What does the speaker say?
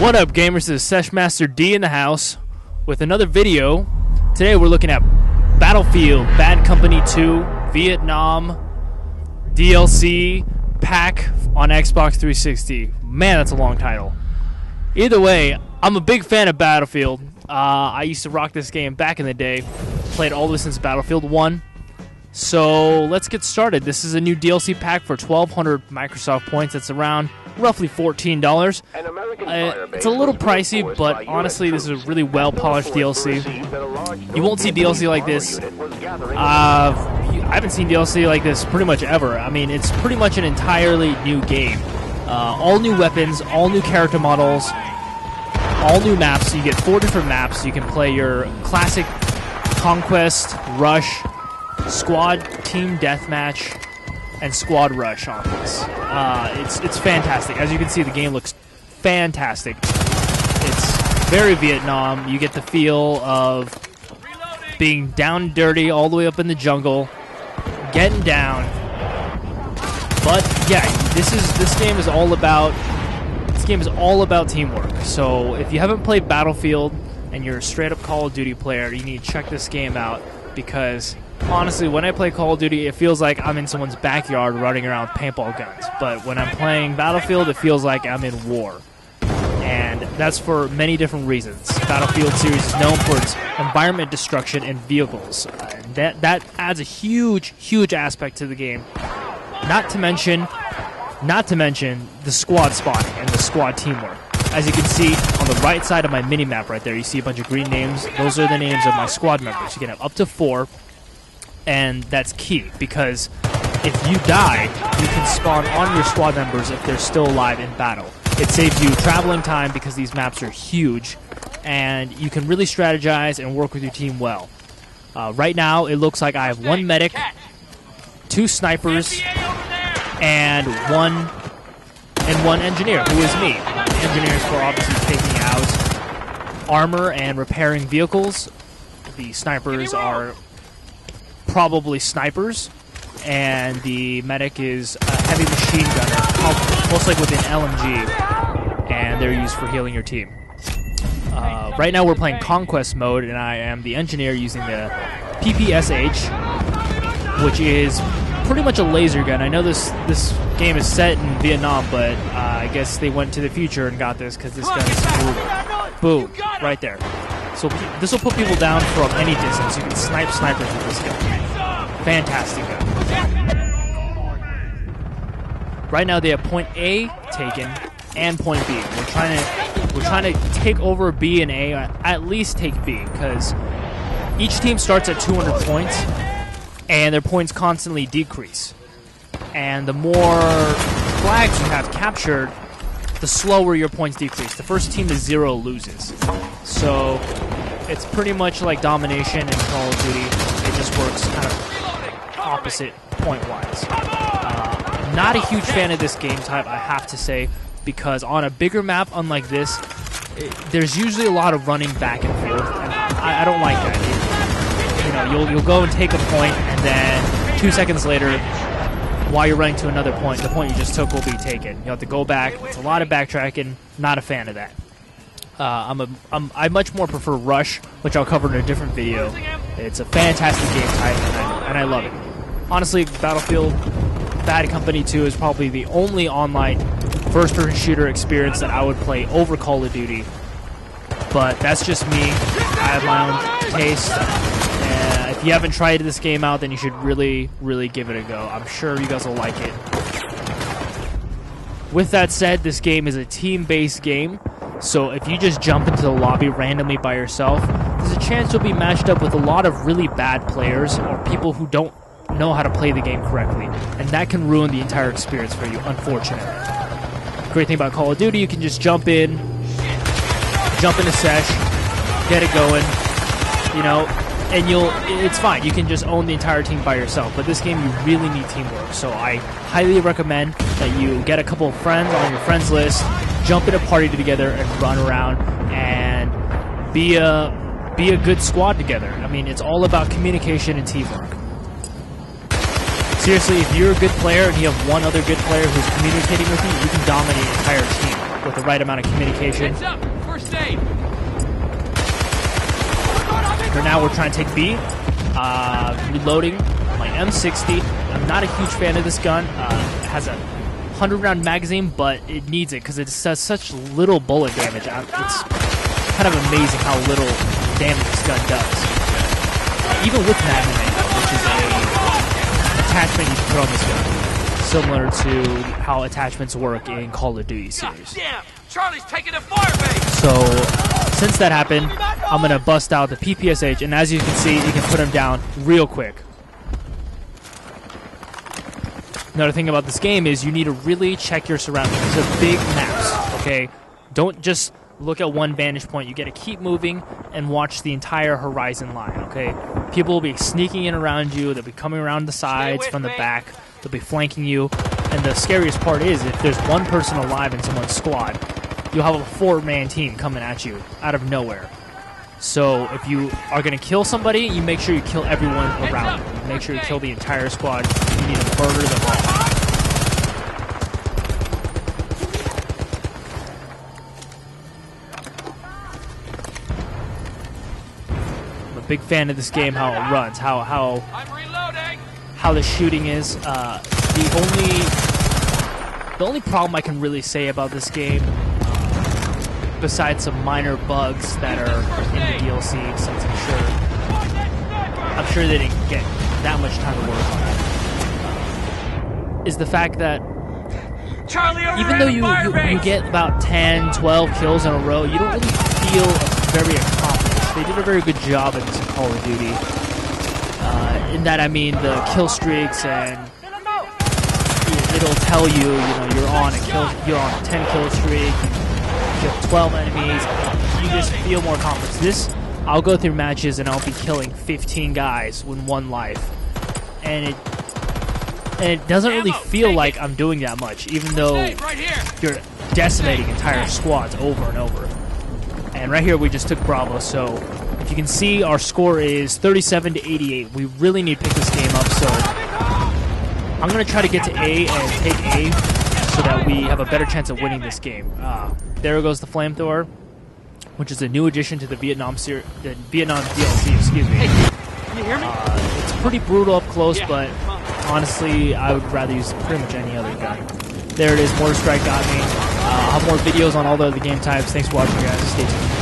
What up, gamers? This is Seshmaster D in the house with another video. Today we're looking at Battlefield Bad Company 2 Vietnam DLC pack on Xbox 360. Man, that's a long title. Either way, I'm a big fan of Battlefield. I used to rock this game back in the day. Played all this since Battlefield 1. So let's get started. This is a new DLC pack for 1,200 Microsoft points. That's around roughly $14. It's a little pricey, but honestly, this is a really well-polished DLC. You won't see DLC like this. I haven't seen DLC like this pretty much ever. I mean, it's pretty much an entirely new game. All new weapons, all new character models, all new maps. So you get 4 different maps. You can play your classic Conquest, Rush, Squad Team Deathmatch, and Squad Rush on this. It's fantastic. As you can see, the game looks fantastic. It's very Vietnam. You get the feel of being down and dirty all the way up in the jungle, getting down. But yeah, this game is all about teamwork. So if you haven't played Battlefield and you're a straight up Call of Duty player, you need to check this game out, because honestly, when I play Call of Duty, it feels like I'm in someone's backyard running around with paintball guns. But when I'm playing Battlefield, it feels like I'm in war. And that's for many different reasons. Battlefield series is known for its environment destruction and vehicles. That adds a huge aspect to the game. Not to mention the squad spotting and the squad teamwork. As you can see on the right side of my mini-map right there, you see a bunch of green names. Those are the names of my squad members. You can have up to 4. And that's key, because if you die, you can spawn on your squad members if they're still alive in battle. It saves you traveling time because these maps are huge, and you can really strategize and work with your team well. Right now, it looks like I have 1 medic, 2 snipers, and one engineer, who is me. The engineer is for obviously taking out armor and repairing vehicles. The snipers are probably snipers, and the medic is a heavy machine gunner, most like with an LMG, and they're used for healing your team. Right now we're playing Conquest mode, and I am the engineer using the PPSH, which is pretty much a laser gun. I know this game is set in Vietnam, but I guess they went to the future and got this because this gun is brutal. Boom, right there. So this will put people down from any distance. You can snipe snipers with this gun. Fantastic gun. Right now they have point A taken and point B. We're trying to take over B and A, at least take B, because each team starts at 200 points and their points constantly decrease. And the more flags you have captured, the slower your points decrease. The first team to 0 loses. So it's pretty much like domination in Call of Duty. It just works kind of opposite point-wise. Not a huge fan of this game type, I have to say, because on a bigger map unlike this, there's usually a lot of running back and forth, and I don't like that. You'll go and take a point, and then 2 seconds later, while you're running to another point, the point you just took will be taken. You have to go back. It's a lot of backtracking. Not a fan of that. I much more prefer Rush, which I'll cover in a different video. It's a fantastic game type, and I love it. Honestly, Battlefield Bad Company 2 is probably the only online first-person shooter experience that I would play over Call of Duty. But that's just me. I have my own taste. If you haven't tried this game out, then you should really give it a go. I'm sure you guys will like it. With that said, this game is a team-based game. So if you just jump into the lobby randomly by yourself, there's a chance you'll be matched up with a lot of really bad players or people who don't know how to play the game correctly, and that can ruin the entire experience for you, unfortunately. Great thing about Call of Duty, you can just jump in a sesh, get it going, and it's fine. You can just own the entire team by yourself. But this game, you really need teamwork. So I highly recommend that you get a couple of friends on your friends list, jump in a party together, and run around and be a good squad together. I mean, it's all about communication and teamwork. Seriously, if you're a good player and you have one other good player who's communicating with you, you can dominate an entire team. with the right amount of communication. Heads up! First aid! For now, we're trying to take B. Reloading my M60. I'm not a huge fan of this gun. It has a 100-round magazine, but it needs it because it does such little bullet damage. It's kind of amazing how little damage this gun does. Even with Magnum ammo, which is a attachment you can put on this gun, similar to how attachments work in Call of Duty series. Damn! Charlie's taking a fire base! So, since that happened, I'm going to bust out the PPSH, and as you can see, you can put him down real quick. Another thing about this game is you need to really check your surroundings. These are big maps, okay? Don't just look at one vantage point. You got to keep moving and watch the entire horizon line, okay? People will be sneaking in around you. They'll be coming around the sides, from the back. They'll be flanking you. And the scariest part is if there's one person alive in someone's squad, you'll have a 4-man team coming at you out of nowhere. So if you are going to kill somebody, you make sure you kill everyone around them. Make sure you kill the entire squad. You need to murder them all. I'm a big fan of this game, how it runs, how the shooting is. The only problem I can really say about this game, besides some minor bugs that are in the DLC, since I'm sure they didn't get that much time to work on it, is the fact that even though you get about 10, 12 kills in a row, you don't really feel very accomplished. They did a very good job in this Call of Duty. In that, I mean, the kill streaks, and it'll tell you, you're on a 10 kill streak. You have 12 enemies, you just feel more accomplished. This, I'll go through matches and I'll be killing 15 guys with 1 life. And it doesn't really feel like I'm doing that much, even though you're decimating entire squads over and over. And right here we just took Bravo, so if you can see, our score is 37 to 88. We really need to pick this game up, so I'm going to try to get to A and take A so that we have a better chance of winning this game. There goes the flamethrower, which is a new addition to the Vietnam DLC. Excuse me. Can you hear me? It's pretty brutal up close, but honestly, I would rather use pretty much any other gun. There it is. Mortar Strike got me. I'll have more videos on all the other game types. Thanks for watching, guys. Stay tuned.